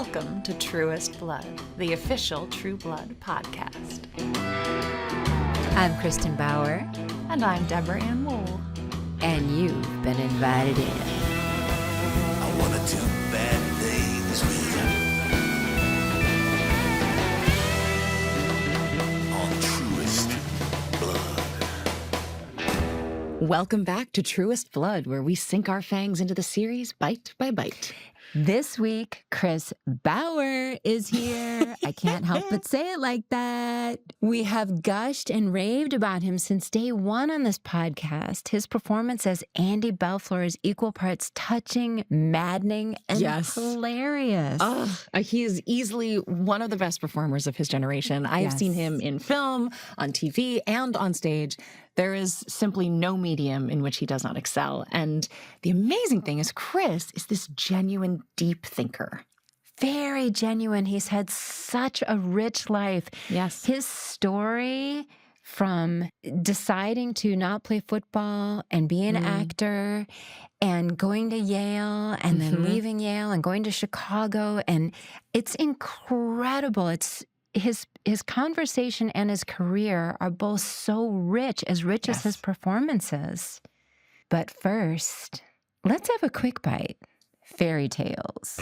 Welcome to Truest Blood, the official True Blood podcast. I'm Kristin Bauer. And I'm Deborah Ann Wool. And you've been invited in. I wanna do bad things with you. On Truest Blood. Welcome back to Truest Blood, where we sink our fangs into the series bite by bite. This week, Chris Bauer is here. I can't help but say it like that. We have gushed and raved about him since day one on this podcast. His performance as Andy Bellefleur is equal parts touching, maddening, and hilarious. He is easily one of the best performers of his generation. I have seen him in film, on TV, and on stage. There is simply no medium in which he does not excel. And the amazing thing is Chris is this genuine deep thinker. Very genuine. He's had such a rich life. Yes. His story from deciding to not play football and be an actor and going to Yale and then leaving Yale and going to Chicago. And it's incredible. It's his conversation and his career are both so rich as his performances. But first, let's have a quick bite. Fairy tales.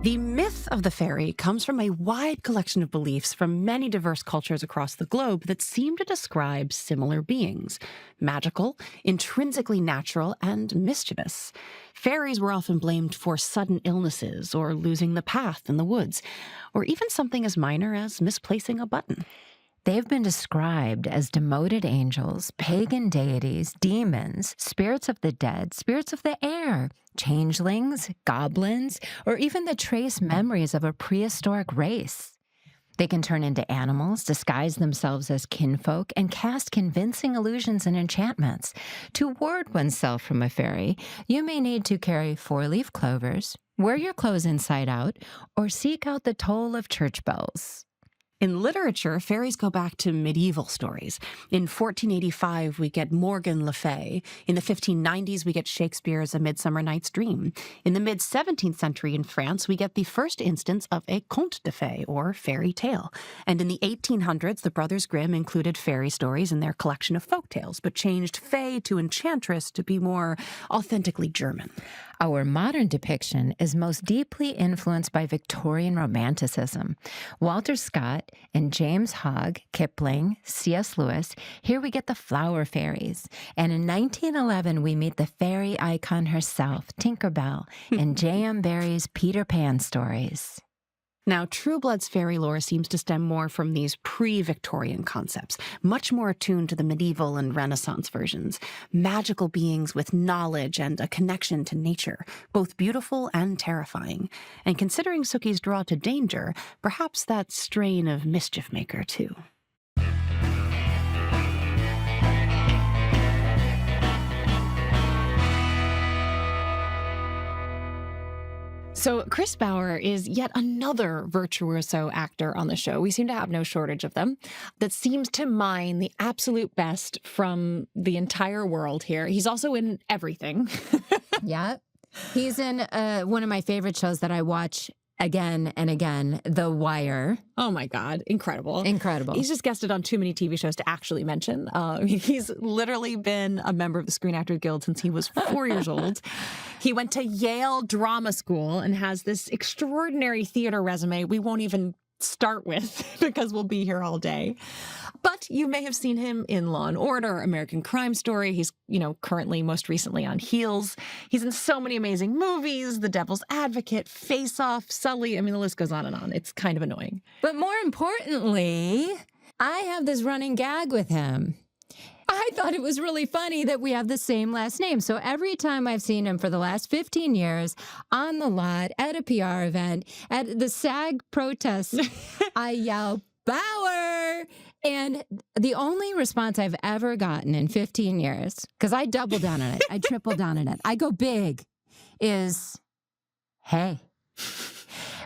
The myth of the fairy comes from a wide collection of beliefs from many diverse cultures across the globe that seem to describe similar beings: magical, intrinsically natural, and mischievous. Fairies were often blamed for sudden illnesses or losing the path in the woods, or even something as minor as misplacing a button. They've been described as demoted angels, pagan deities, demons, spirits of the dead, spirits of the air, changelings, goblins, or even the trace memories of a prehistoric race. They can turn into animals, disguise themselves as kinfolk, and cast convincing illusions and enchantments. To ward oneself from a fairy, you may need to carry 4-leaf clovers, wear your clothes inside out, or seek out the toll of church bells. In literature, fairies go back to medieval stories. In 1485, we get Morgan Le Fay. In the 1590s, we get Shakespeare's A Midsummer Night's Dream. In the mid-17th century in France, we get the first instance of a conte de fées, or fairy tale. And in the 1800s, the Brothers Grimm included fairy stories in their collection of folk tales, but changed fay to enchantress to be more authentically German. Our modern depiction is most deeply influenced by Victorian Romanticism. Walter Scott and James Hogg, Kipling, C.S. Lewis, here we get the flower fairies. And in 1911, we meet the fairy icon herself, Tinker Bell, in J.M. Barrie's Peter Pan stories. Now, True Blood's fairy lore seems to stem more from these pre-Victorian concepts, much more attuned to the medieval and Renaissance versions. Magical beings with knowledge and a connection to nature, both beautiful and terrifying. And considering Sookie's draw to danger, perhaps that strain of mischief maker, too. So Chris Bauer is yet another virtuoso actor on the show. We seem to have no shortage of them. That seems to mine the absolute best from the entire world here. He's also in everything. Yeah. He's in one of my favorite shows that I watch again and again, The Wire. Oh my God. Incredible. Incredible. He's just guested on too many TV shows to actually mention. He's literally been a member of the Screen Actors Guild since he was 4 years old. He went to Yale Drama School and has this extraordinary theater resume we won't even start with because we'll be here all day. But you may have seen him in Law & Order, American Crime Story. He's, currently most recently on Heels. He's in so many amazing movies, The Devil's Advocate, Face Off, Sully. I mean, the list goes on and on. It's kind of annoying. But more importantly, I have this running gag with him. I thought it was really funny that we have the same last name. So every time I've seen him for the last 15 years on the lot, at a PR event, at the SAG protests, I yell, Bauer! And the only response I've ever gotten in 15 years, because I double down on it, I triple down on it, I go big, is, hey.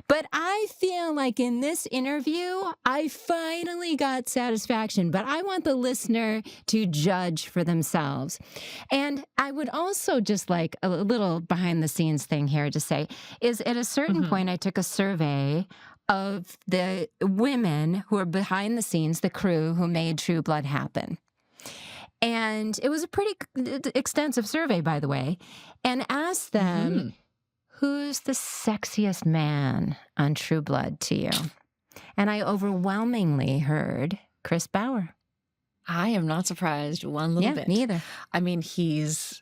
But I feel like in this interview, I finally got satisfaction, but I want the listener to judge for themselves. And I would also just like a little behind the scenes thing here to say is at a certain point, I took a survey of the women who are behind the scenes, the crew who made True Blood happen. And it was a pretty extensive survey, by the way, and asked them, who's the sexiest man on True Blood to you? And I overwhelmingly heard Chris Bauer. I am not surprised one little bit. Me either. I mean, he's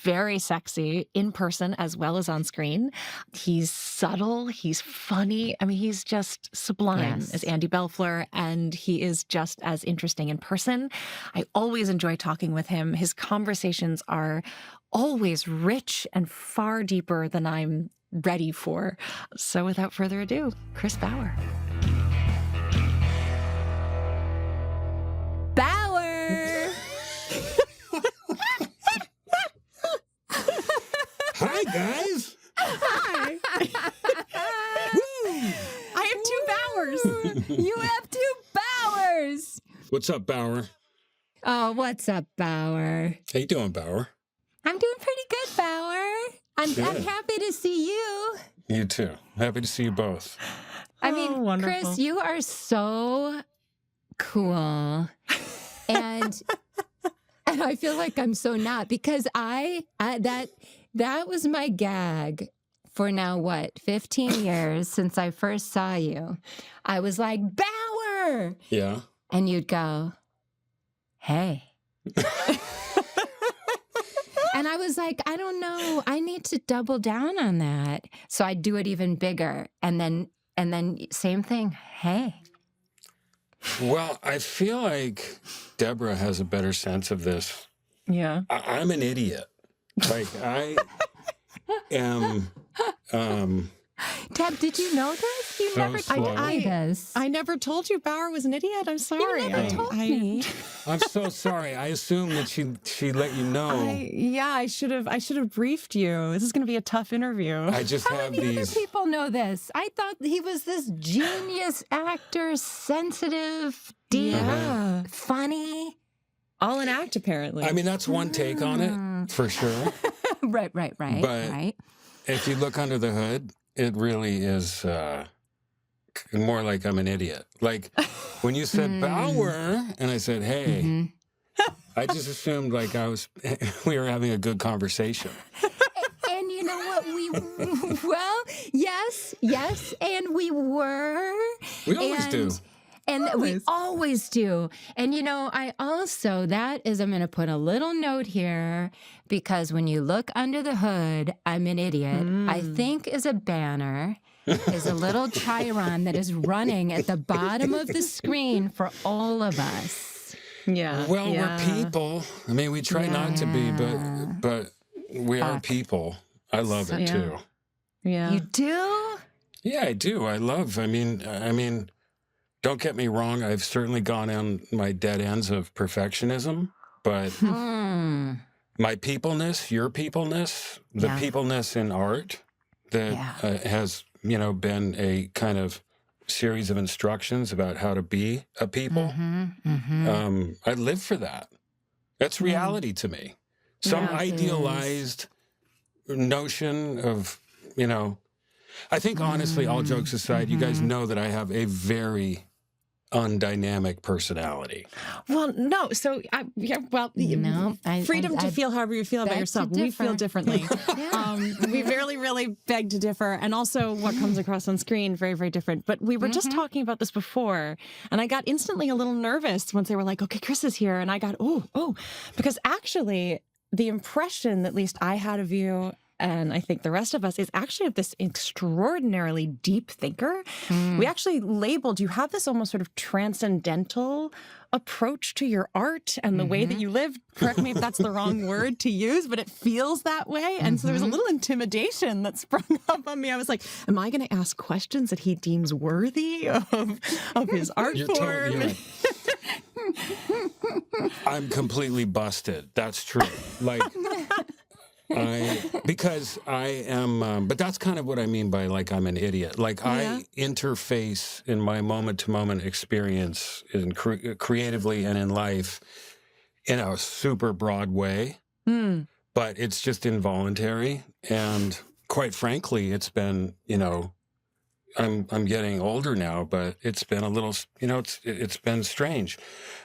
very sexy in person as well as on screen. He's subtle. He's funny. I mean, he's just sublime as Andy Bellefleur, and he is just as interesting in person. I always enjoy talking with him. His conversations are always rich and far deeper than I'm ready for. So without further ado, Chris Bauer. Bauer! Hi, guys. Hi. I have two Bauers. You have two Bauers! What's up, Bauer? Oh, what's up, Bauer? How you doing, Bauer? I'm doing pretty good, Bauer. I'm happy to see you. You too. Happy to see you both. I mean, wonderful. Chris, you are so cool. And I feel like I'm so not because that was my gag for now, 15 years since I first saw you. I was like, Bauer! Yeah. And you'd go, hey. And I was like, I don't know. I need to double down on that. So I'd do it even bigger. And then same thing. Hey. Well, I feel like Deborah has a better sense of this. Yeah. I'm an idiot. Like, I am... Deb, did you know this? You So never slow. told me this. I never told you Bauer was an idiot. I'm sorry. You never told me. I'm so sorry. I assumed that she let you know. I should have briefed you. This is going to be a tough interview. I just How have many other these... people know this? I thought he was this genius actor, sensitive, deep, funny. All an act, apparently. I mean, that's one take on it, for sure. Right. But right. if you look under the hood, it really is more like I'm an idiot. Like when you said Bauer and I said, hey, I just assumed like we were having a good conversation. And you know what? Well, yes, and we were. We always do. And we always do. And you know, I'm going to put a little note here because when you look under the hood, I'm an idiot. I think is a banner, is a little Chiron that is running at the bottom of the screen for all of us. Yeah. Well, we're people. I mean, we try not to be, but we are people. I love it too. Yeah. You do? Yeah, I do. I mean, don't get me wrong. I've certainly gone on my dead ends of perfectionism, but my peopleness, your peopleness, the peopleness in art that has, been a kind of series of instructions about how to be a people. I live for that. That's reality to me. Some idealized notion of, I think honestly, all jokes aside, you guys know that I have a very undynamic personality. Well, no. So, freedom to feel however you feel about yourself. We feel differently. We really beg to differ. And also what comes across on screen, very, very different. But we were just talking about this before, and I got instantly a little nervous once they were like, okay, Chris is here. And I got, because actually the impression that at least I had of you, and I think the rest of us, is actually of this extraordinarily deep thinker. We actually labeled, you have this almost sort of transcendental approach to your art and the way that you live. Correct me if that's the wrong word to use, but it feels that way. And so there was a little intimidation that sprung up on me. I was like, am I going to ask questions that he deems worthy of his art form? I'm completely busted. That's true. Like... Because I am, but that's kind of what I mean by like I'm an idiot. Like I interface in my moment-to-moment experience creatively and in life in a super broad way, but it's just involuntary. And quite frankly, it's been, I'm getting older now, but it's been a little, it's been strange.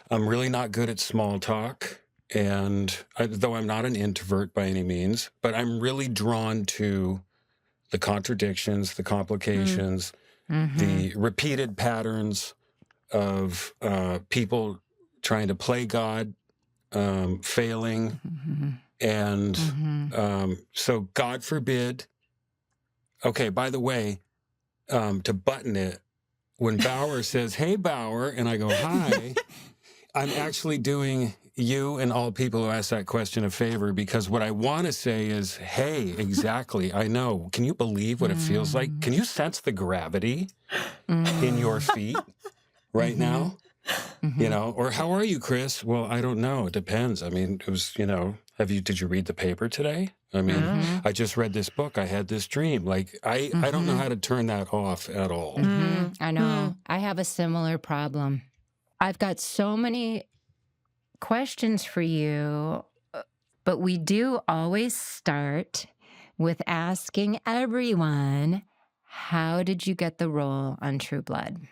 I'm really not good at small talk. And though I'm not an introvert by any means, but I'm really drawn to the contradictions, the complications, the repeated patterns of people trying to play God, failing. And so God forbid. Okay, by the way, to button it, when Bauer says, "Hey, Bauer," and I go, "Hi," I'm actually doing you and all people who ask that question a favor, because what I want to say is, hey, exactly, I know. Can you believe what it feels like? Can you sense the gravity in your feet right now? Or how are you, Chris? Well, I don't know. It depends. I mean, it was, did you read the paper today? I mean, I just read this book. I had this dream. Like, I don't know how to turn that off at all. I know. I have a similar problem. I've got so many questions for you, but we do always start with asking everyone, how did you get the role on True Blood?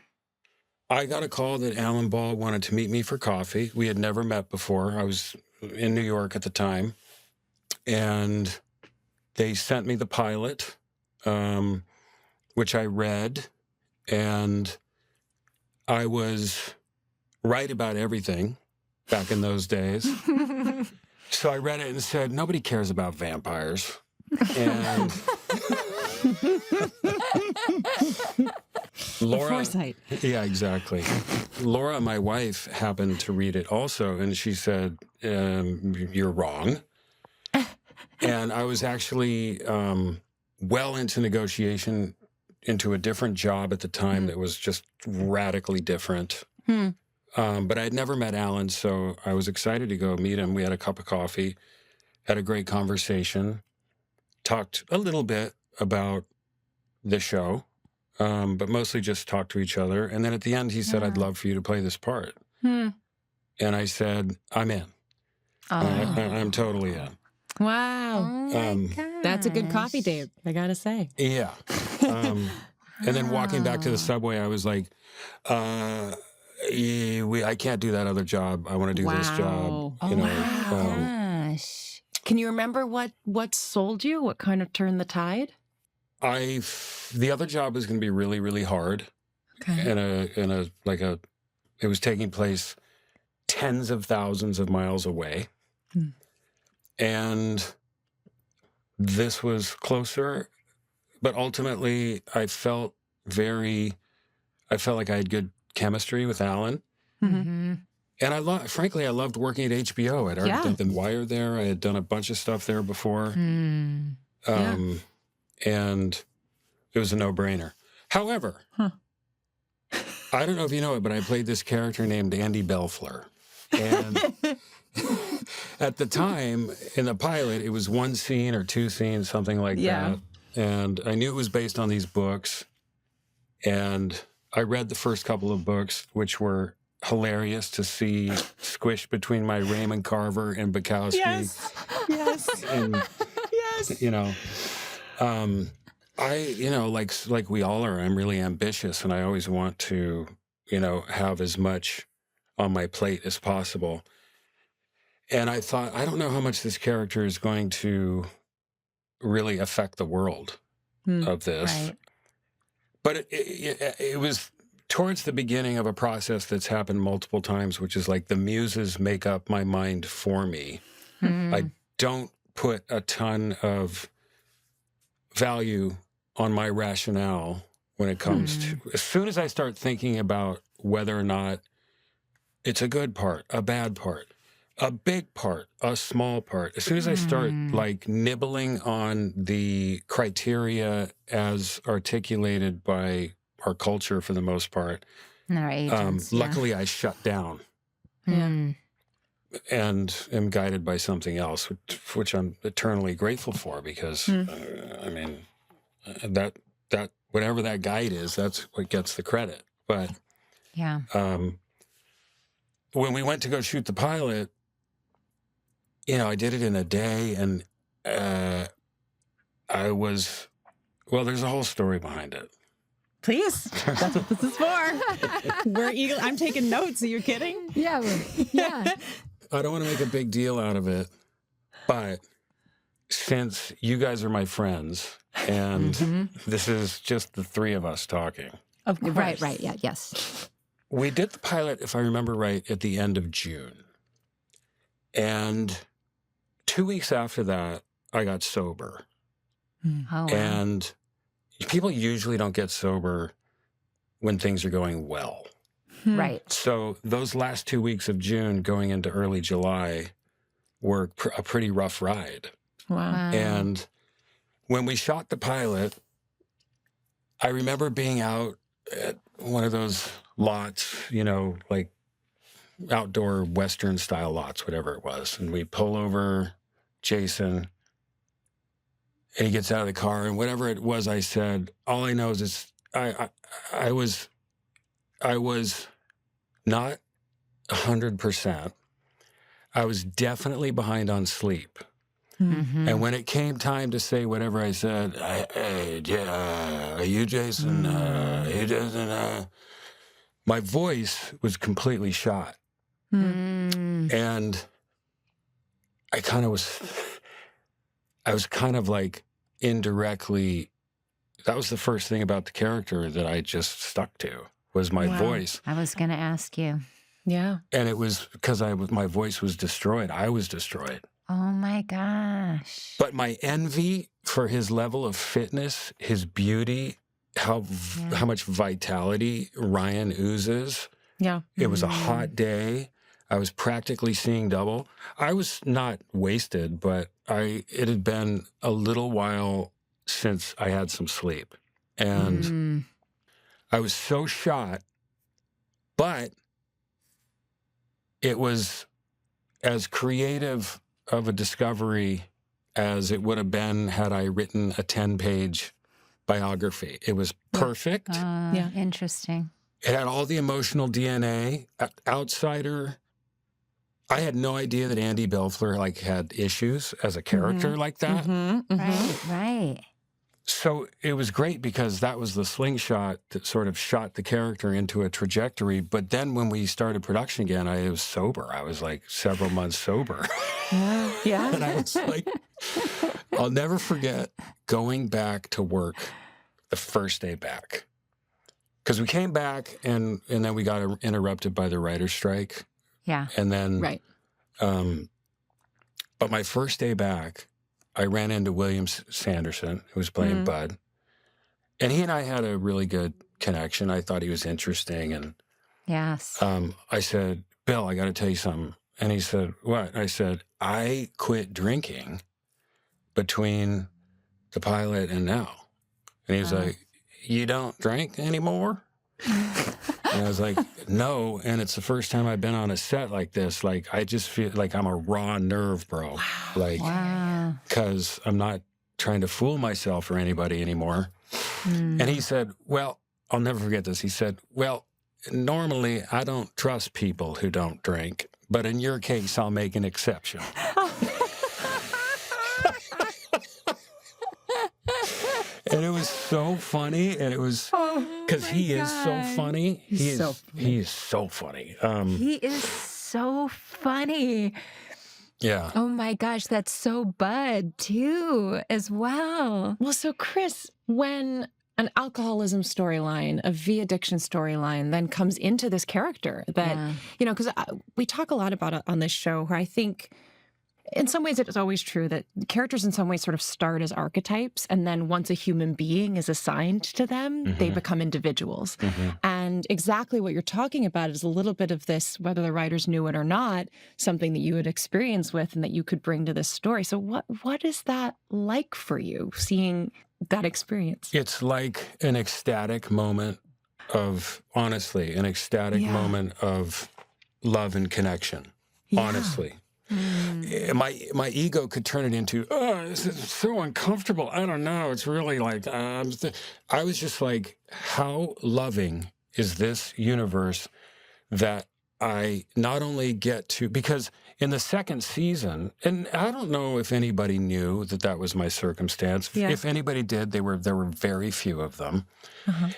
I got a call that Alan Ball wanted to meet me for coffee. We had never met before. I was in New York at the time. And they sent me the pilot, which I read. And I was right about everything back in those days. So I read it and said, nobody cares about vampires. And Laura, foresight. Yeah, exactly. Laura, my wife, happened to read it also, and she said, you're wrong. And I was actually well into negotiation into a different job at the time that was just radically different. But I had never met Alan, so I was excited to go meet him. We had a cup of coffee, had a great conversation, talked a little bit about the show, but mostly just talked to each other. And then at the end, he said, I'd love for you to play this part. And I said, I'm in. I'm totally in. Wow. That's a good coffee date, I gotta say. Yeah. And then walking back to the subway, I was like, I can't do that other job. I want to do this job. Gosh. Can you remember what sold you? What kind of turned the tide? The other job was going to be really, really hard. Okay. It was taking place tens of thousands of miles away. And this was closer, but ultimately I felt like I had good chemistry with Alan. And frankly, I loved working at HBO. I'd already done The Wire there. I had done a bunch of stuff there before. And it was a no-brainer. However, I don't know if you know it, but I played this character named Andy Bellefleur. And at the time, in the pilot, it was one scene or two scenes, something like that. And I knew it was based on these books. And I read the first couple of books, which were hilarious to see squished between my Raymond Carver and Bukowski. Yes. And, like we all are, I'm really ambitious, and I always want to, have as much on my plate as possible. And I thought, I don't know how much this character is going to really affect the world of this. Right. But it was towards the beginning of a process that's happened multiple times, which is like the muses make up my mind for me. I don't put a ton of value on my rationale when it comes to, as soon as I start thinking about whether or not it's a good part, a bad part, a big part, a small part, as soon as I start like nibbling on the criteria as articulated by our culture for the most part, Our agents, luckily I shut down. and am guided by something else, which I'm eternally grateful for, because that whatever that guide is, that's what gets the credit. But Yeah. when we went to go shoot the pilot, I did it in a day, and there's a whole story behind it. Please. That's what this is for. I'm taking notes. Are you kidding? Yeah. Yeah. I don't want to make a big deal out of it, but since you guys are my friends, and this is just the three of us talking. Of course. Right. Yeah. Yes. We did the pilot, if I remember right, at the end of June. And 2 weeks after that, I got sober. Oh, wow. And people usually don't get sober when things are going well. Right. So those last 2 weeks of June going into early July were a pretty rough ride. Wow. And when we shot the pilot, I remember being out at one of those lots, like outdoor Western style lots, whatever it was. And we pull over Jason, and he gets out of the car, and whatever it was I said, all I know is I was not 100%. I was definitely behind on sleep. Mm-hmm. And when it came time to say whatever I said, are you Jason? You Jason? My voice was completely shot. And I was kind of like indirectly, that was the first thing about the character that I just stuck to, was my voice. I was going to ask you. Yeah. And it was because my voice was destroyed. I was destroyed. Oh my gosh. But my envy for his level of fitness, his beauty, how much vitality Ryan oozes. Yeah. It was a hot day. I was practically seeing double. I was not wasted, but it had been a little while since I had some sleep. And I was so shot, but it was as creative of a discovery as it would have been had I written a 10-page biography. It was perfect. Yeah. Interesting. It had all the emotional DNA. Outsider. I had no idea that Andy Bellefleur had issues as a character like that. Right. So it was great because that was the slingshot that sort of shot the character into a trajectory. But then when we started production again, I was sober. I was like several months sober. Yeah. And I was like, I'll never forget going back to work the first day back. Because we came back and then we got interrupted by the writer's strike. Yeah. And then, Right. But my first day back, I ran into William Sanderson, who was playing Bud. And he and I had a really good connection. I thought he was interesting. And Yes. I said, Bill, I got to tell you something. And he said, what? I said, I quit drinking between the pilot and now. And he was like, you don't drink anymore? And I was like, no. And it's the first time I've been on a set like this. Like, I just feel like I'm a raw nerve, bro. Like, because I'm not trying to fool myself or anybody anymore. And he said, well, I'll never forget this. He said, well, normally I don't trust people who don't drink, but in your case, I'll make an exception. And it was so funny, and it was because he is so funny. He is so funny. He is so funny. Yeah. Oh my gosh, that's so Bud too, as well. Well, so Chris, when an alcoholism storyline, a V-addiction storyline then comes into this character that, because we talk a lot about it on this show where I think in some ways it's always true that characters in some ways sort of start as archetypes, and then once a human being is assigned to them, they become individuals. And exactly what you're talking about is a little bit of this, whether the writers knew it or not, something that you had experience with and that you could bring to this story. So what is that like for you, seeing that experience? It's like an ecstatic moment of, honestly, an ecstatic moment of love and connection. honestly. My ego could turn it into, oh, this is so uncomfortable. I don't know. It's really like, I was just like, how loving is this universe that I not only get to, because in the second season, and I don't know if anybody knew that that was my circumstance. Yeah. If anybody did, there were very few of them.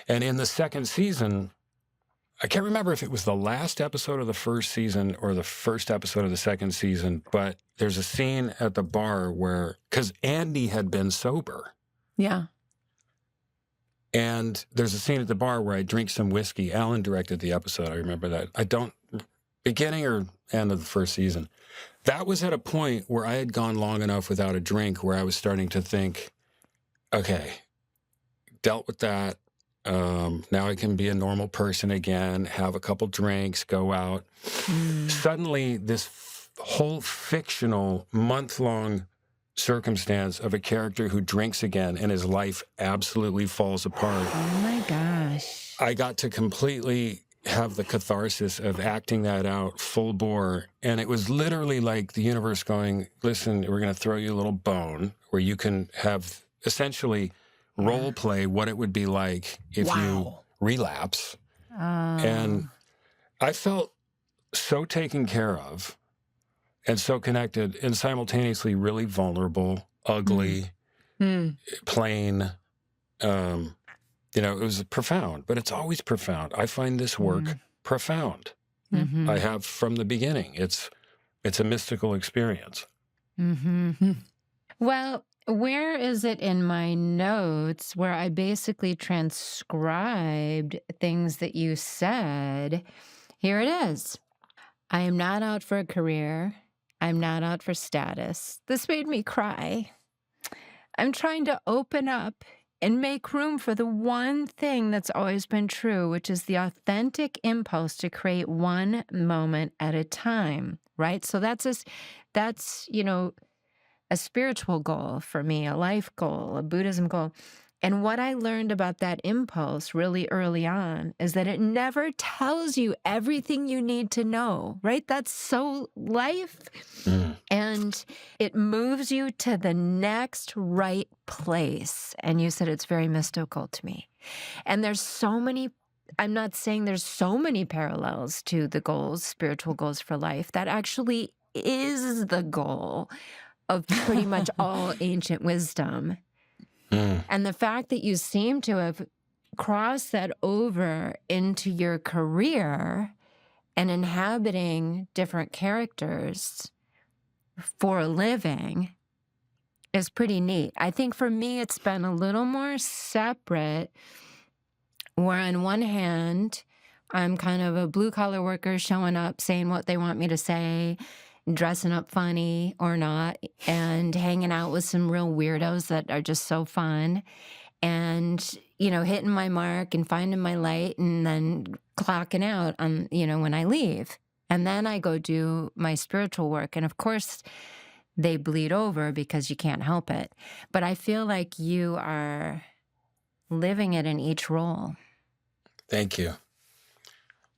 And in the second season, I can't remember if it was the last episode of the first season or the first episode of the second season, but there's a scene at the bar where, because Andy had been sober. Yeah. And there's a scene at the bar where I drink some whiskey. Alan directed the episode. I remember that. Beginning or end of the first season. That was at a point where I had gone long enough without a drink where I was starting to think, okay, dealt with that. Now I can be a normal person again, have a couple drinks, go out. Suddenly, this whole fictional month-long circumstance of a character who drinks again and his life absolutely falls apart. Oh my gosh. I got to completely have the catharsis of acting that out full bore. And it was literally like the universe going, listen, we're going to throw you a little bone where you can have essentially role play what it would be like if you relapse. And I felt so taken care of and so connected and simultaneously really vulnerable, ugly, plain. It was profound, but it's always profound. I find this work profound. I have from the beginning. It's a mystical experience. Well, where is it in my notes where I basically transcribed things that you said? Here it is. I am not out for a career. I'm not out for status. This made me cry. I'm trying to open up and make room for the one thing that's always been true, which is the authentic impulse to create one moment at a time, right? So that's a spiritual goal for me, a life goal, a Buddhism goal. And what I learned about that impulse really early on is that it never tells you everything you need to know, right? That's so life. And it moves you to the next right place. And you said it's very mystical to me. And there's so many, I'm not saying there's so many parallels to the goals, spiritual goals for life. That actually is the goal of pretty much all ancient wisdom. And the fact that you seem to have crossed that over into your career and inhabiting different characters for a living is pretty neat. I think for me, it's been a little more separate, where on one hand, I'm kind of a blue-collar worker showing up, saying what they want me to say, dressing up funny or not, and hanging out with some real weirdos that are just so fun, and, hitting my mark and finding my light and then clocking out on, when I leave. And then I go do my spiritual work. And of course, they bleed over because you can't help it. But I feel like you are living it in each role. Thank you.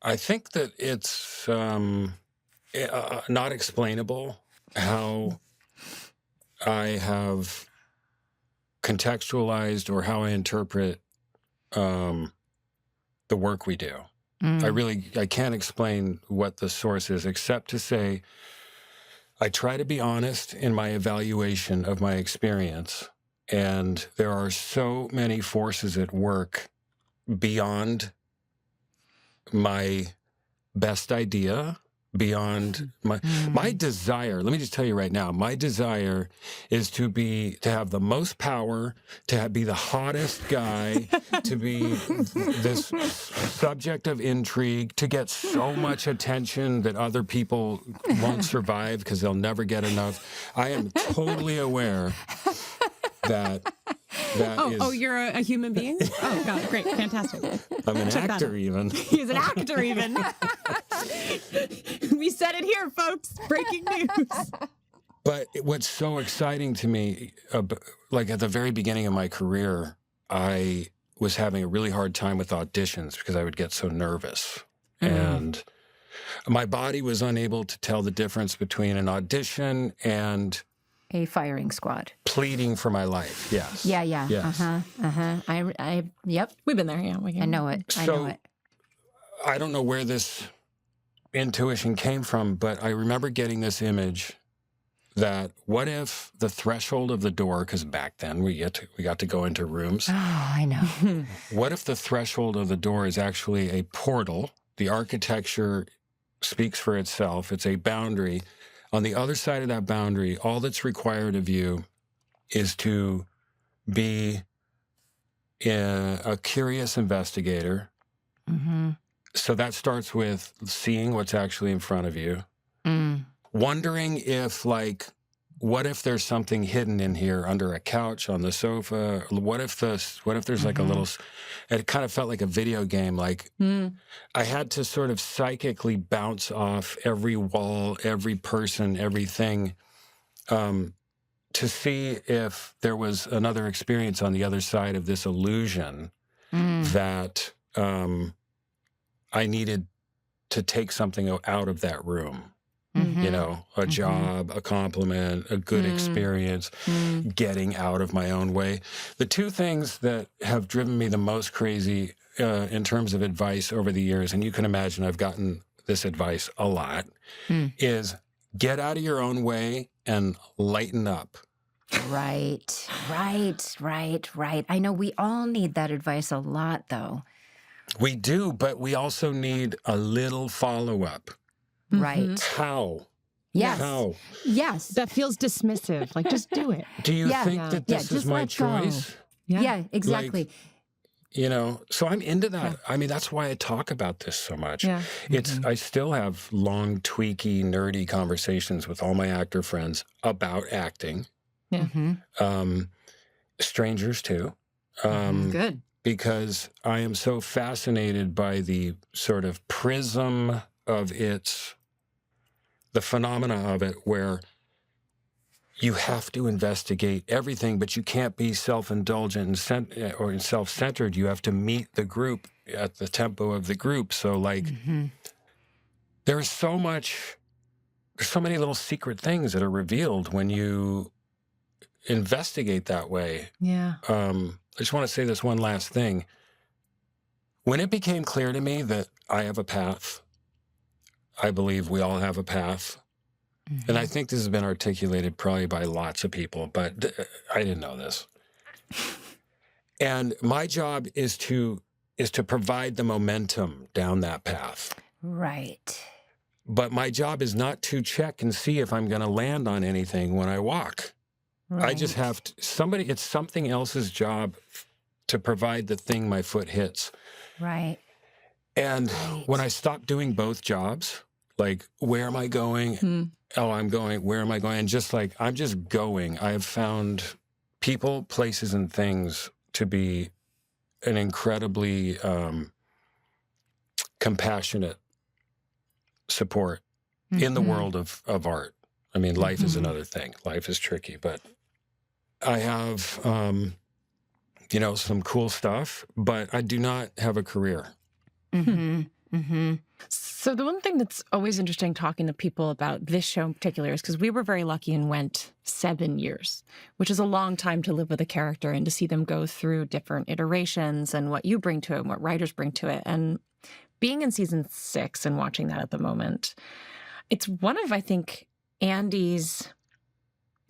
I think that it's not explainable how I have contextualized or how I interpret the work we do. I can't explain what the source is, except to say I try to be honest in my evaluation of my experience. And there are so many forces at work beyond my best idea, beyond my desire. Let me just tell you right now, my desire is to have the most power, to be the hottest guy, to be this subject of intrigue, to get so much attention that other people won't survive because they'll never get enough. I am totally aware that is... Oh, you're a human being? Oh, God, great, fantastic. I'm an actor even. He's an actor even. We said it here, folks. Breaking news. But what's so exciting to me, like at the very beginning of my career, I was having a really hard time with auditions because I would get so nervous. And My body was unable to tell the difference between an audition and A firing squad. pleading for my life. Yes. Yeah. Yes. Yep. We've been there, yeah. I know it. I know it. I don't know where this intuition came from, but I remember getting this image that what if the threshold of the door, because back then we got to go into rooms. Oh, I know. What if the threshold of the door is actually a portal? The architecture speaks for itself. It's a boundary. On the other side of that boundary, all that's required of you is to be a curious investigator. Mm-hmm. So that starts with seeing what's actually in front of you. Wondering if, like, what if there's something hidden in here under a couch, on the sofa? What if there's like a little, it kind of felt like a video game. Like I had to sort of psychically bounce off every wall, every person, everything, to see if there was another experience on the other side of this illusion that I needed to take something out of that room. You know, a job, a compliment, a good experience, getting out of my own way. The two things that have driven me the most crazy in terms of advice over the years, and you can imagine I've gotten this advice a lot, is get out of your own way and lighten up. Right. I know we all need that advice a lot, though. We do, but we also need a little follow-up. Right. How? Yes. How? Yes. That feels dismissive. Like, just do it. Do you Yeah. think that this is just my let go. choice? Yeah, exactly. You know, so I'm into that. I mean, that's why I talk about this so much. Yeah. I still have long, tweaky, nerdy conversations with all my actor friends about acting. Yeah. Strangers too. Good. Because I am so fascinated by the sort of prism of the phenomena of it, where you have to investigate everything, but you can't be self-indulgent or self-centered. You have to meet the group at the tempo of the group. So, like, there's so many little secret things that are revealed when you investigate that way. Yeah. I just want to say this one last thing. When it became clear to me that I have a path, I believe we all have a path. And I think this has been articulated probably by lots of people, but I didn't know this. And my job is to provide the momentum down that path. Right. But my job is not to check and see if I'm going to land on anything when I walk. Right. I just have to, it's something else's job to provide the thing my foot hits. Right. And when I stopped doing both jobs, like, where am I going? Oh, I'm going, where am I going? And just like, I'm just going. I have found people, places, and things to be an incredibly compassionate support in the world of art. I mean, life is another thing. Life is tricky, but I have, some cool stuff, but I do not have a career. So the one thing that's always interesting talking to people about this show in particular is because we were very lucky and went 7 years, which is a long time to live with a character and to see them go through different iterations and what you bring to it and what writers bring to it. And being in season 6 and watching that at the moment, it's one of, I think, Andy's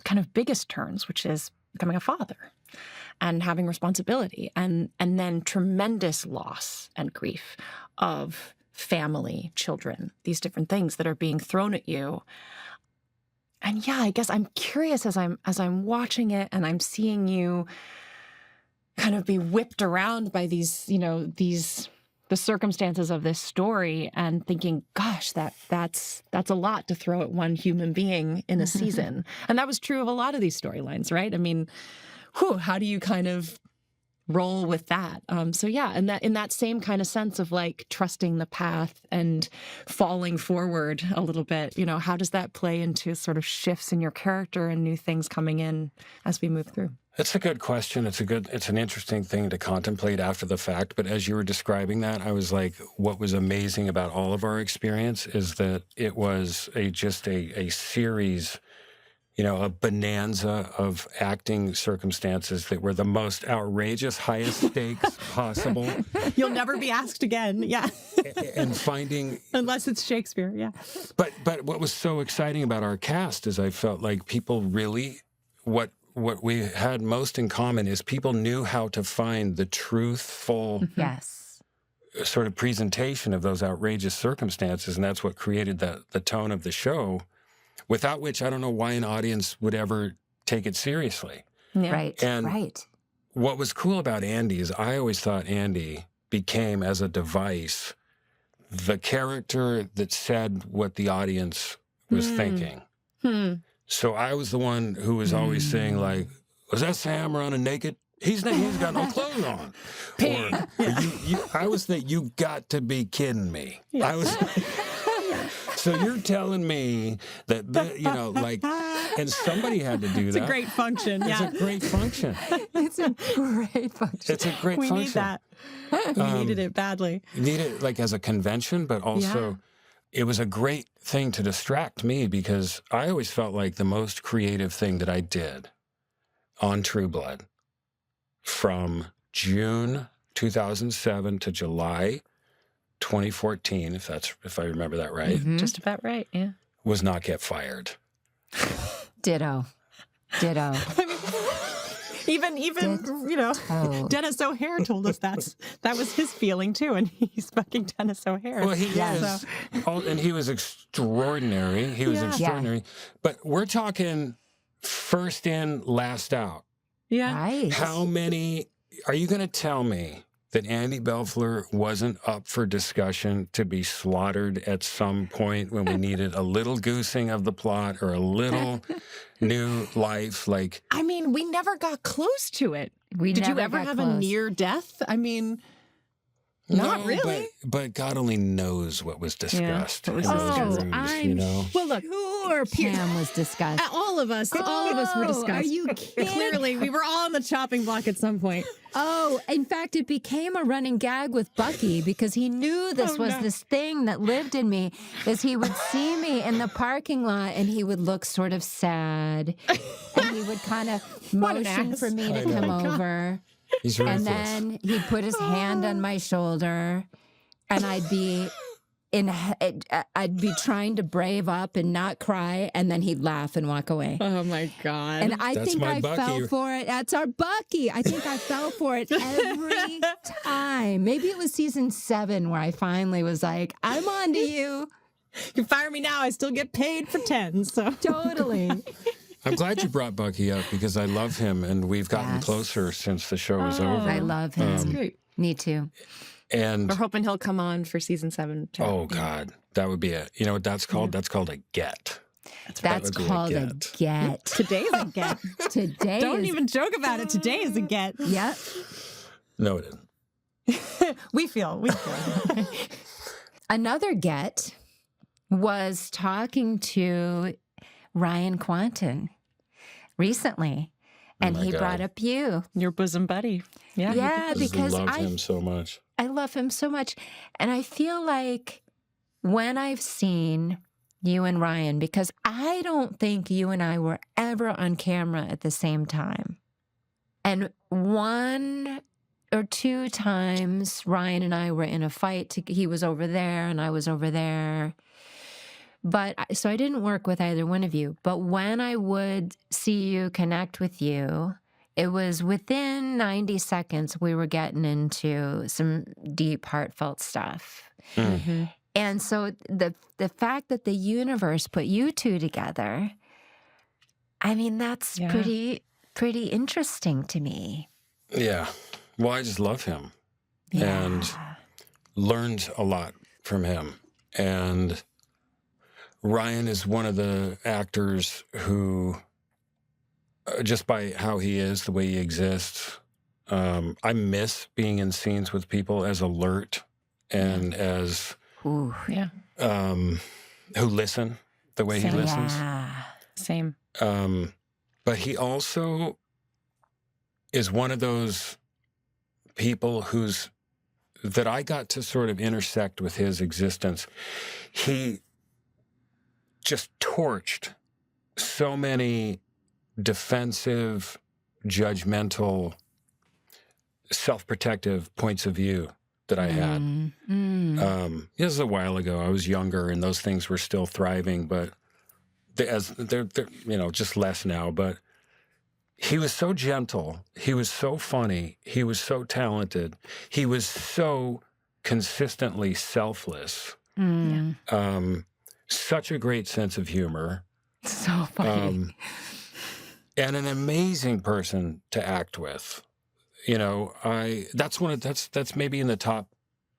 kind of biggest turns, which is becoming a father and having responsibility and then tremendous loss and grief of family, children, these different things that are being thrown at you. And yeah, I guess I'm curious as I'm watching it and I'm seeing you kind of be whipped around by these, the circumstances of this story and thinking, gosh, that's a lot to throw at one human being in a season. And that was true of a lot of these storylines, right? I mean, how do you kind of roll with that? So yeah, and that in that same kind of sense of like trusting the path and falling forward a little bit, how does that play into sort of shifts in your character and new things coming in as we move through? It's a good question. It's an interesting thing to contemplate after the fact. But as you were describing that, I was like, what was amazing about all of our experience is that it was just a series, a bonanza of acting circumstances that were the most outrageous, highest stakes possible. You'll never be asked again. Yeah. And finding... Unless it's Shakespeare, yeah. But what was so exciting about our cast is I felt like people really... What we had most in common is people knew how to find the truthful Yes. sort of presentation of those outrageous circumstances, and that's what created the tone of the show, without which I don't know why an audience would ever take it seriously. Yeah. Right, And right. what was cool about Andy is I always thought Andy became, as a device, the character that said what the audience was thinking. So I was the one who was always saying, like, was that Sam running naked? He's got no clothes on. I was that you got to be kidding me. Yeah. I was. So you're telling me that, and somebody had to do that. It's a great function. It's a great function. It's a great function. It's a great We function. need that. We needed it badly. You need it like as a convention, but also it was a great thing to distract me because I always felt like the most creative thing that I did on True Blood from June 2007 to July 2014, if I remember that right, Just about right, yeah. was not get fired. Ditto. Even Dennis O'Hare told us that was his feeling too, and he's fucking Dennis O'Hare. Well, he is, and he was extraordinary. He was extraordinary. But we're talking first in, last out. Yeah. Right. How many are you going to tell me that Andy Bellefleur wasn't up for discussion to be slaughtered at some point when we needed a little goosing of the plot or a little new life? Like, I mean, we never got close to it. Did you never ever got have close. a near death? I mean, not no, really. But God only knows what was discussed in what was those discussed. rooms, Well, look, Pam was discussed. all of us were discussed. Are you kidding? Clearly, we were all on the chopping block at some point. Oh, in fact, it became a running gag with Bucky because he knew this was this thing that lived in me. Is he would see me in the parking lot and he would look sort of sad, and he would kind of motion for me to come over, He's and ruthless. then he'd put his hand on my shoulder, and I'd be trying to brave up and not cry, and then he'd laugh and walk away. Oh my God. And I That's think my I Bucky. fell for it. That's our Bucky. I think I fell for it every time. Maybe it was season 7 where I finally was like, I'm on to you. You fire me now, I still get paid for 10. So Totally. I'm glad you brought Bucky up because I love him, and we've gotten Yes. closer since the show is over. I love him. great. Me too. And We're hoping he'll come on for season 7. Too. oh God, that would be it. You know what that's called? That's called a get. That's would be a called a get. get. Today's a get. Today Don't is, even joke about it. Today is a get. Yep. No, it isn't. We feel. Another get was talking to Ryan Quanten recently, and my he God. brought up you. Your bosom buddy. Yeah. Yeah, Just because love I him so much. love him so much. And I feel like when I've seen you and Ryan, because I don't think you and I were ever on camera at the same time. And 1 or 2 times Ryan and I were in a fight. He was over there and I was over there. So I didn't work with either one of you. But when I would see you, connect with you, it was within 90 seconds we were getting into some deep, heartfelt stuff. Mm-hmm. And so the fact that the universe put you two together, I mean, that's pretty interesting to me. Yeah. Well, I just love him and learned a lot from him. And Ryan is one of the actors who, just by how he is, the way he exists, I miss being in scenes with people as alert and as Ooh. Yeah. who listen the way he listens. Yeah. Same. But he also is one of those people that I got to sort of intersect with his existence. He just torched so many defensive, judgmental, self-protective points of view that I had. This is a while ago. I was younger, and those things were still thriving, but they're just less now. But he was so gentle. He was so funny. He was so talented. He was so consistently selfless. Such a great sense of humor. So funny. And an amazing person to act with. That's maybe in the top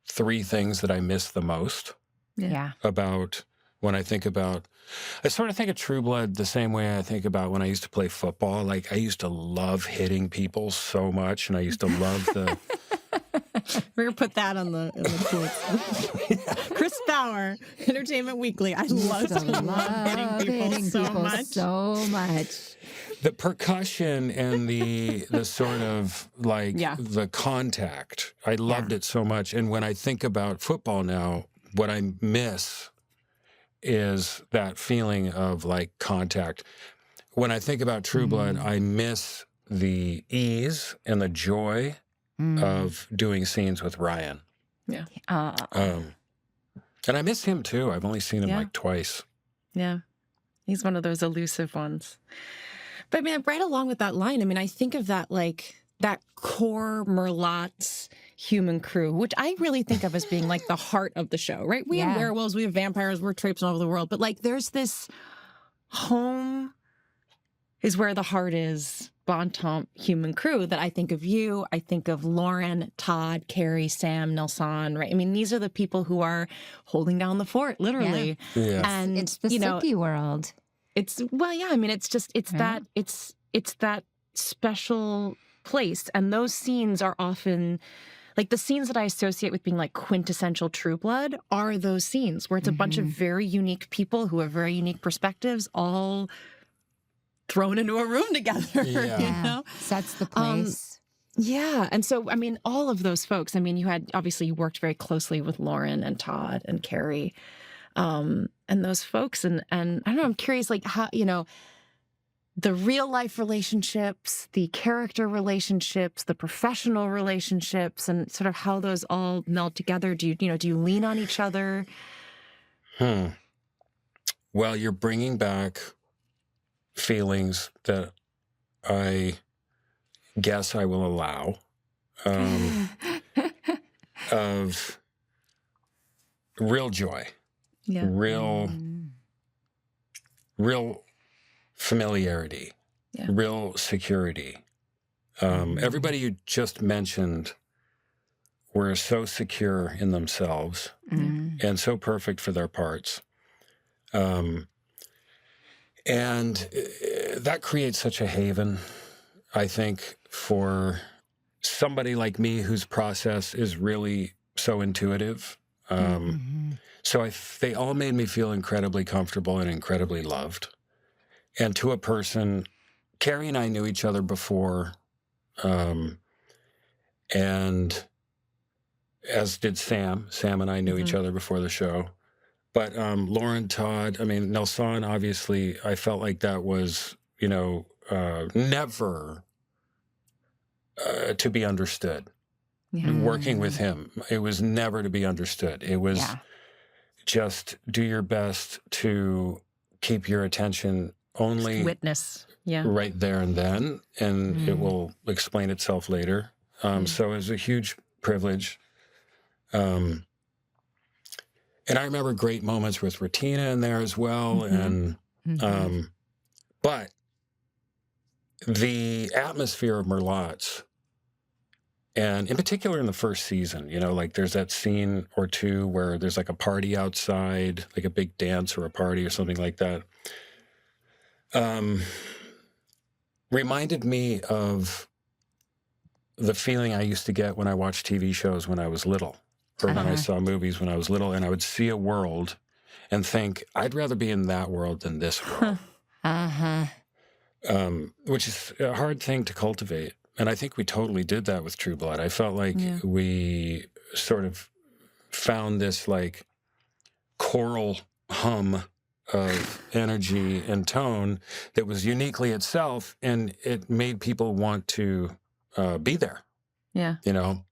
3 things that I miss the most. Yeah. About when I think about, I sort of think of True Blood the same way I think about when I used to play football. Like, I used to love hitting people so much, and I used to love the... We're going to put that in the quotes. Chris Bauer, Entertainment Weekly. I love hitting people so much. The percussion and the sort of like the contact. I loved it so much. And when I think about football now, what I miss is that feeling of like contact. When I think about True Blood, I miss the ease and the joy of doing scenes with Ryan. Yeah. And I miss him too. I've only seen him like twice. Yeah. He's one of those elusive ones. But I mean, right along with that line, I mean, I think of that like that core Merlotte human crew, which I really think of as being like the heart of the show, right? We have werewolves, we have vampires, we're traipsing all over the world. But like there's this home is where the heart is, Bon Temp human crew that I think of you. I think of Lauren, Todd, Carrie, Sam, Nelson, right? I mean, these are the people who are holding down the fort, literally. Yeah. And it's the Sippy world. It's that special place. And those scenes are often like the scenes that I associate with being like quintessential True Blood are those scenes where it's a bunch of very unique people who have very unique perspectives all thrown into a room together, you know? Sets the place. Yeah. And so, I mean, all of those folks, I mean, you worked very closely with Lauren and Todd and Carrie. And those folks, and I don't know, I'm curious, like how, the real life relationships, the character relationships, the professional relationships, and sort of how those all meld together. Do you lean on each other? Well, you're bringing back feelings that I guess I will allow, of real joy. Yeah. Real familiarity, real security. Everybody you just mentioned were so secure in themselves and so perfect for their parts. And that creates such a haven, I think, for somebody like me whose process is really so intuitive. So they all made me feel incredibly comfortable and incredibly loved. And to a person, Carrie and I knew each other before, and as did Sam. Sam and I knew each other before the show. But Lauren, Todd, I mean, Nelson, obviously, I felt like that was, never to be understood. Working with him, it was never to be understood. It was just do your best to keep your attention only witness, right there and then, and it will explain itself later. So it was a huge privilege. And I remember great moments with Ratina in there as well. And but the atmosphere of Merlotte's, and in particular in the first season, like there's that scene or two where there's like a party outside, like a big dance or a party or something like that. Reminded me of the feeling I used to get when I watched TV shows when I was little, or when I saw movies when I was little, and I would see a world and think, I'd rather be in that world than this world. Which is a hard thing to cultivate. And I think we totally did that with True Blood. I felt like we sort of found this like choral hum of energy and tone that was uniquely itself, and it made people want to be there. Yeah. You know?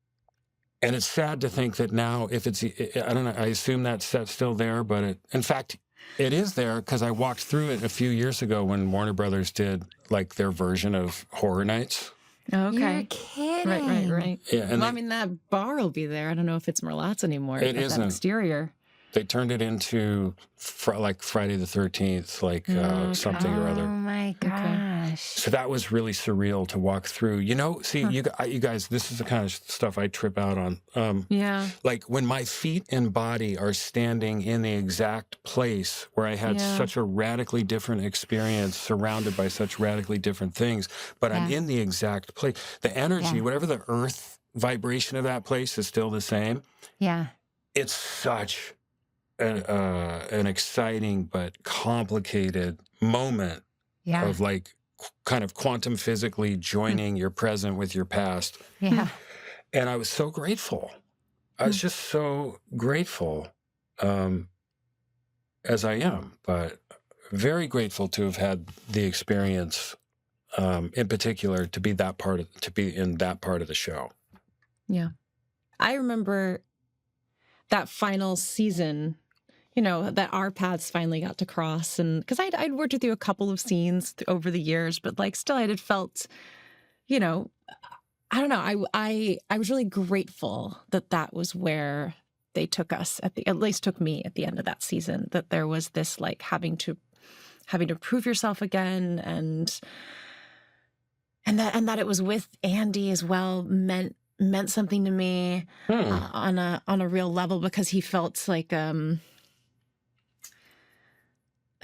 And it's sad to think that now, if it's, I don't know, I assume that set's still there, but in fact, it is there because I walked through it a few years ago when Warner Brothers did like their version of Horror Nights. Okay. You're kidding. Right. Yeah, and Well, I mean, that bar will be there. I don't know if it's Merlotte's anymore. It but isn't. That exterior. They turned it into like Friday the 13th, like something or Oh other. my gosh. So that was really surreal to walk through. You know, see, you guys, this is the kind of stuff I trip out on. Yeah. Like when my feet and body are standing in the exact place where I had such a radically different experience, surrounded by such radically different things, but I'm in the exact place. The energy, whatever the earth vibration of that place is still the same. Yeah. It's such an exciting but complicated moment of like kind of quantum physically joining your present with your past. Yeah. And I was so grateful. I was just so grateful, as I am, but very grateful to have had the experience, in particular, to be in that part of the show. Yeah. I remember that final season, you know, that our paths finally got to cross. And because I'd worked with you a couple of scenes over the years, but like still I had felt, you know, I don't know. I was really grateful that was where they took us at least took me at the end of that season, that there was this like having to prove yourself again. And that it was with Andy as well meant something to me on a real level, because he felt like a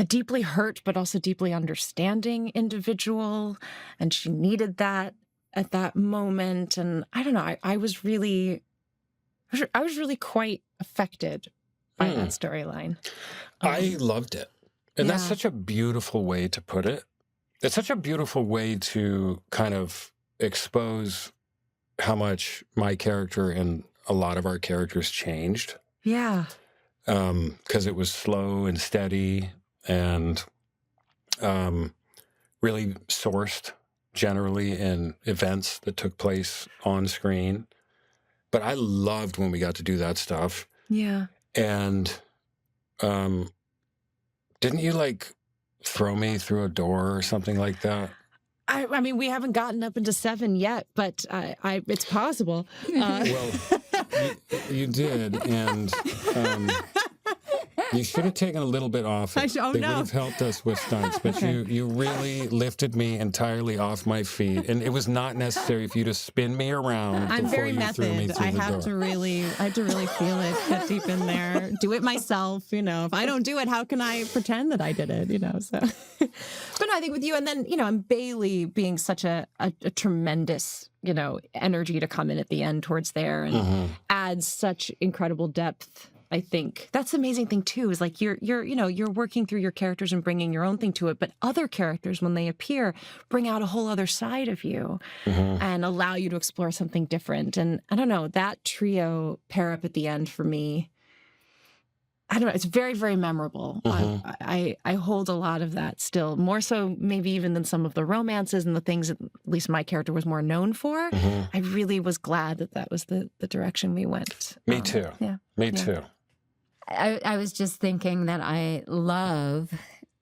deeply hurt but also deeply understanding individual, and she needed that at that moment. And I don't know, I was really quite affected by that storyline. I loved it. And that's such a beautiful way to put it. It's such a beautiful way to kind of expose how much my character and a lot of our characters changed. Yeah. Because it was slow and steady and really sourced generally in events that took place on screen. But I loved when we got to do that stuff. Yeah. And didn't you like throw me through a door or something like that? I mean, we haven't gotten up into 7 yet, but it's possible. Well, you did, and you should have taken a little bit off it. They would have helped us with stunts, but you really lifted me entirely off my feet, and it was not necessary for you to spin me around. I'm before very you threw me method. through I the have door. to really feel it, get deep in there, do it myself. You know, if I don't do it, how can I pretend that I did it? You know, so. But no, I think with you, and then and Bailey being such a tremendous energy to come in at the end towards there and adds such incredible depth. I think that's the amazing thing too, is like you're working through your characters and bringing your own thing to it, but other characters, when they appear, bring out a whole other side of you and allow you to explore something different. And I don't know, that trio pair up at the end for me, I don't know, it's very, very memorable. I hold a lot of that still, more so maybe even than some of the romances and the things that at least my character was more known for. I really was glad that was the direction we went. Me too. Yeah. Me too. I was just thinking that I love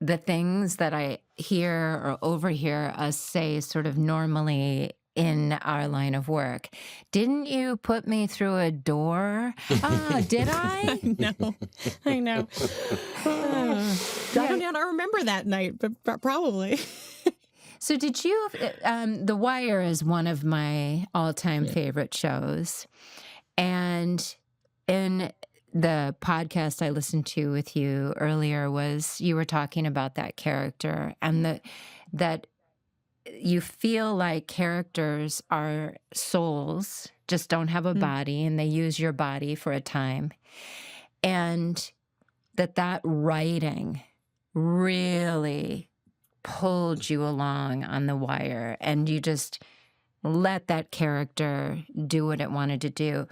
the things that I hear or overhear us say sort of normally in our line of work. Didn't you put me through a door? Oh, did I? I know. I don't remember that night, but probably. So did you, The Wire is one of my all-time favorite shows. And in the podcast I listened to with you earlier you were talking about that character and that you feel like characters are souls, just don't have a body, and they use your body for a time. And that writing really pulled you along on The Wire, and you just let that character do what it wanted to do.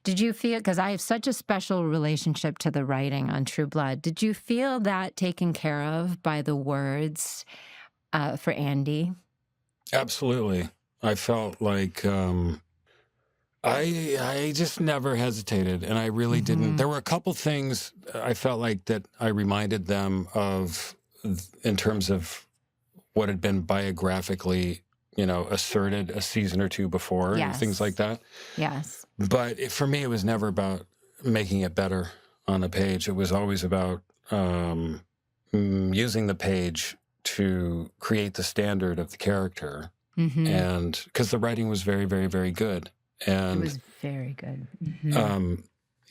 Did you feel, because I have such a special relationship to the writing on True Blood, did you feel that taken care of by the words for Andy? Absolutely. I felt like I just never hesitated, and I really didn't. There were a couple things I felt like that I reminded them of in terms of what had been biographically, asserted a season or two before, and things like that. Yes. But for me, it was never about making it better on the page. It was always about using the page to create the standard of the character. And because the writing was very, very, very good. And it was very good.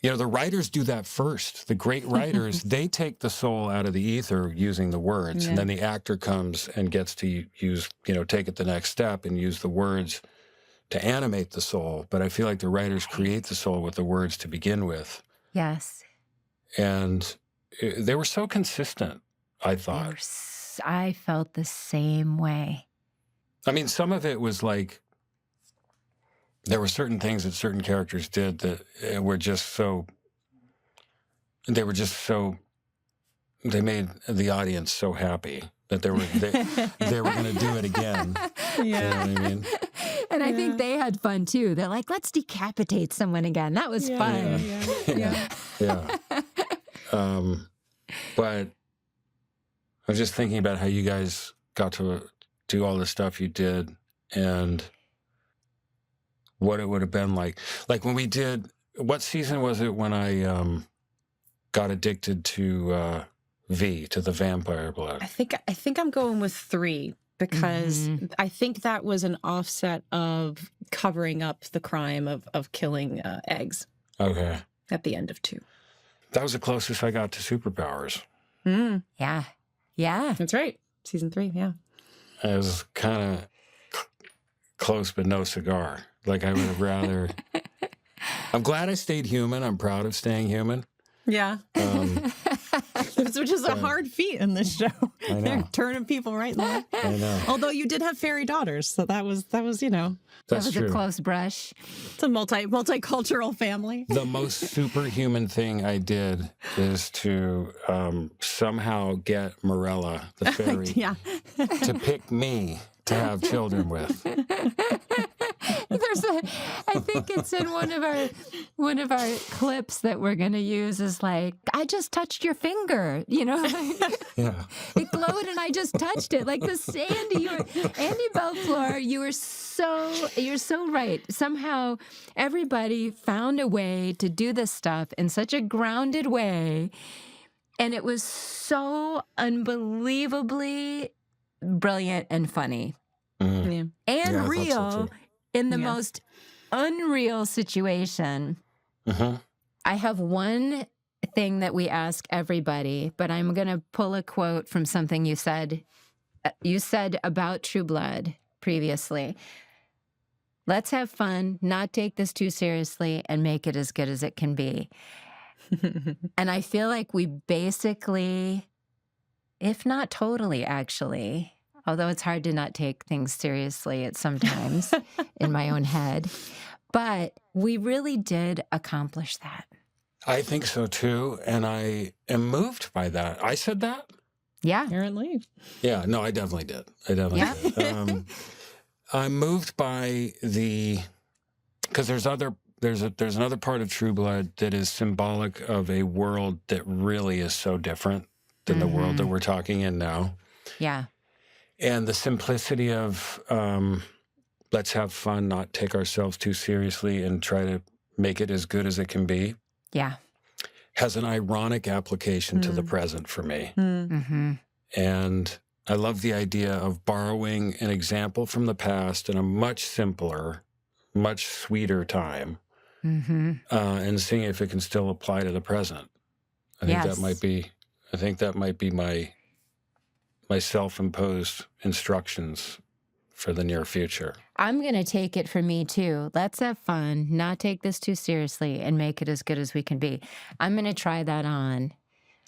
the writers do that first. The great writers, they take the soul out of the ether using the words. And then the actor comes and gets to use, take it the next step and use the words to animate the soul. But I feel like the writers create the soul with the words to begin with. Yes. And they were so consistent, I thought. I felt the same way. I mean, some of it was like, there were certain things that certain characters did that were just so, they made the audience so happy that they were going to do it again. Yeah. You know what I mean? And I think they had fun too. They're like, let's decapitate someone again. That was fun. Yeah. But I was just thinking about how you guys got to do all the stuff you did and what it would have been like. Like when we did, what season was it when I got addicted to to the vampire blood? I think I'm going with 3 because I think that was an offset of covering up the crime of killing eggs. Okay. At the end of 2. That was the closest I got to superpowers. Yeah. Yeah. That's right. Season 3, yeah. It was kind of close, but no cigar. Like I would have rather. I'm glad I stayed human. I'm proud of staying human. Yeah. Which is a hard feat in this show. I know. They're turning people right there. I know. Although you did have fairy daughters, so that was That's that was true. a close brush. it's a multicultural family. The most superhuman thing I did is to somehow get Morella, the fairy, to pick me to have children with. I think it's in one of our clips that we're going to use is like, I just touched your finger, Yeah. It glowed and I just touched it. Like this, Andy Bellefleur, you're so right. Somehow everybody found a way to do this stuff in such a grounded way. And it was so unbelievably brilliant and funny. And real in the most unreal situation. I have one thing that we ask everybody, but I'm going to pull a quote from something you said. You said about True Blood previously. Let's have fun, not take this too seriously, and make it as good as it can be. And I feel like we basically, if not totally actually, although it's hard to not take things seriously at sometimes in my own head, but we really did accomplish that. I think so too, and I am moved by that. I said that? Yeah. Apparently. Yeah, no, I definitely did. Did. I'm moved by because there's another part of True Blood that is symbolic of a world that really is so different than the world that we're talking in now. Yeah. And the simplicity of let's have fun, not take ourselves too seriously, and try to make it as good as it can be. Yeah. Has an ironic application to the present for me. And I love the idea of borrowing an example from the past in a much simpler, much sweeter time, and seeing if it can still apply to the present. I think that might be my self-imposed instructions for the near future. I'm going to take it for me too. Let's have fun, not take this too seriously, and make it as good as we can be. I'm going to try that on.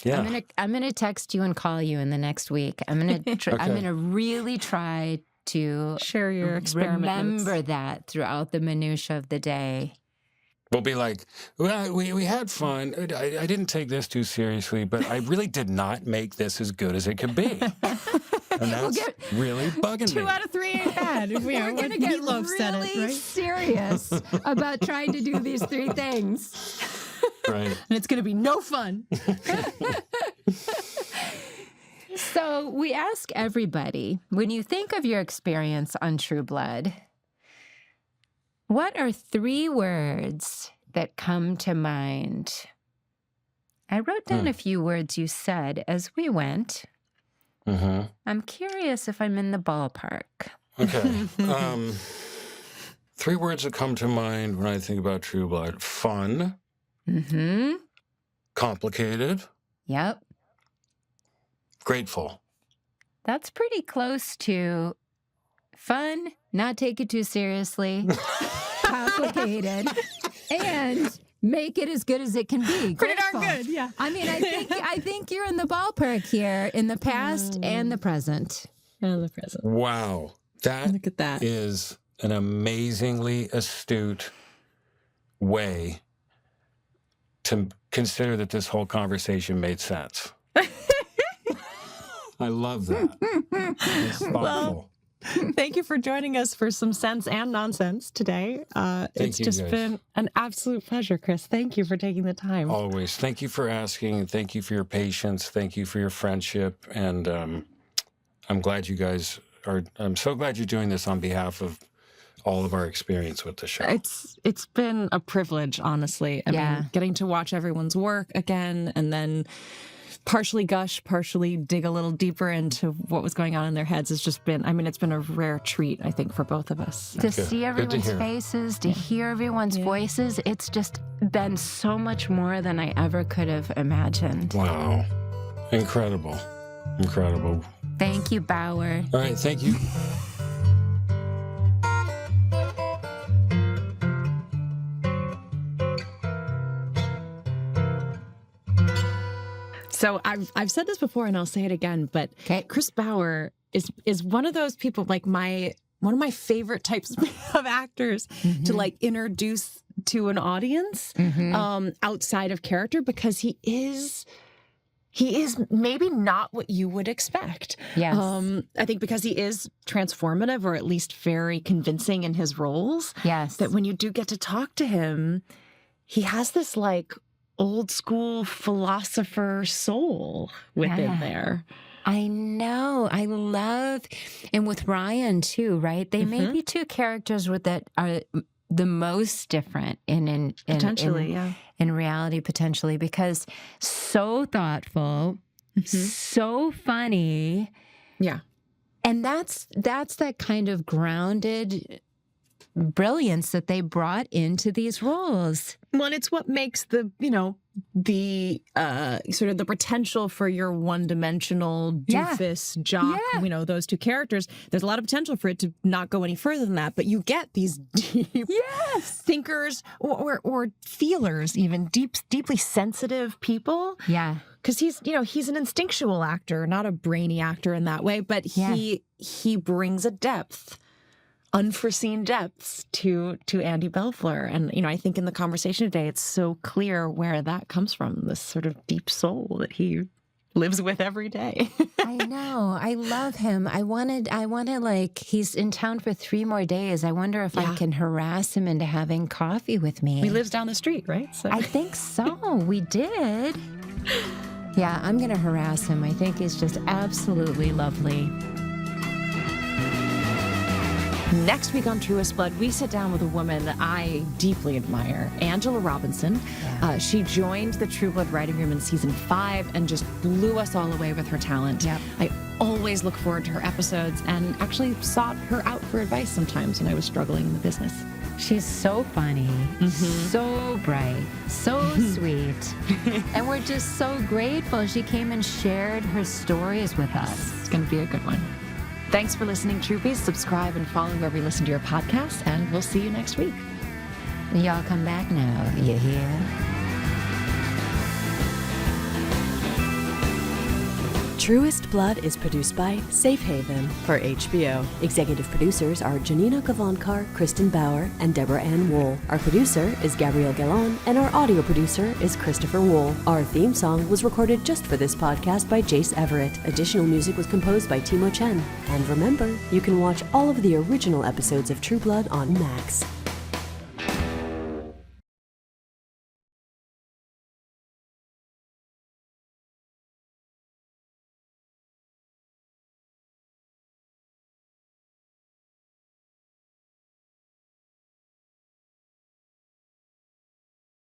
Yeah. I'm going to text you and call you in the next week. I'm going to I'm going to really try to Share your experiment remember notes. that throughout the minutia of the day. We'll be like, well, we had fun. I didn't take this too seriously, but I really did not make this as good as it could be. And that's really bugging me. 2 out of 3 ain't bad. We're going to get really serious about trying to do these 3 things. Right. And it's going to be no fun. So we ask everybody, when you think of your experience on True Blood, what are 3 words that come to mind? I wrote down a few words you said as we went. Mm-hmm. I'm curious if I'm in the ballpark. Okay. 3 words that come to mind when I think about True Blood. Fun. Mm-hmm. Complicated. Yep. Grateful. That's pretty close to fun, not take it too seriously, complicated, and make it as good as it can be. Pretty darn Grateful. good, yeah. I mean, I think you're in the ballpark here in the past and the present. And the present. Wow. That Look at that. is an amazingly astute way to consider that this whole conversation made sense. I love that. It's thoughtful. Well, thank you for joining us for some sense and nonsense today. It's you, just guys. been an absolute pleasure, Chris. Thank you for taking the time. Always. Thank you for asking. And thank you for your patience. Thank you for your friendship. And I'm glad you guys I'm so glad you're doing this on behalf of all of our experience with the show. It's been a privilege, honestly. I mean, getting to watch everyone's work again and then partially gush, partially dig a little deeper into what was going on in their heads has just been, I mean, it's been a rare treat, I think, for both of us. To see everyone's hear. faces, to hear everyone's voices, it's just been so much more than I ever could have imagined. Wow. Incredible. Incredible. Thank you, Bauer. All right. Thank you. So I've said this before and I'll say it again, but Chris Bauer is one of those people, like one of my favorite types of actors to like introduce to an audience outside of character, because he is maybe not what you would expect. Yes. I think because he is transformative, or at least very convincing in his roles. Yes. That when you do get to talk to him, he has this like old school philosopher soul within there. I know. I love, and with Ryan too, right? They may be 2 characters that are the most different in reality, potentially, because so thoughtful, so funny. Yeah. And that's that kind of grounded brilliance that they brought into these roles. Well, and it's what makes the sort of the potential for your one-dimensional doofus jock, those 2 characters. There's a lot of potential for it to not go any further than that, but you get these deep thinkers or feelers, even deeply sensitive people. Yeah. Because he's an instinctual actor, not a brainy actor in that way, but he brings a depth, unforeseen depths to Andy Bellefleur. And, I think in the conversation today, it's so clear where that comes from, this sort of deep soul that he lives with every day. I know. I love him. I want to like, he's in town for 3 more days. I wonder if I can harass him into having coffee with me. He lives down the street, right? So. I think so. We did. Yeah, I'm going to harass him. I think he's just absolutely lovely. Next week on Truest Blood, we sit down with a woman that I deeply admire, Angela Robinson. Yeah. She joined the True Blood writing room in season 5 and just blew us all away with her talent. Yep. I always look forward to her episodes and actually sought her out for advice sometimes when I was struggling in the business. She's so funny, so bright, so sweet. And we're just so grateful she came and shared her stories with us. It's going to be a good one. Thanks for listening, Troopies. Subscribe and follow wherever you listen to your podcasts, and we'll see you next week. Y'all come back now, you hear? Truest Blood is produced by Safe Haven for HBO. Executive producers are Janina Gavankar, Kristin Bauer, and Deborah Ann Wool. Our producer is Gabrielle Gallon, and our audio producer is Christopher Wool. Our theme song was recorded just for this podcast by Jace Everett. Additional music was composed by Timo Chen. And remember, you can watch all of the original episodes of True Blood on Max.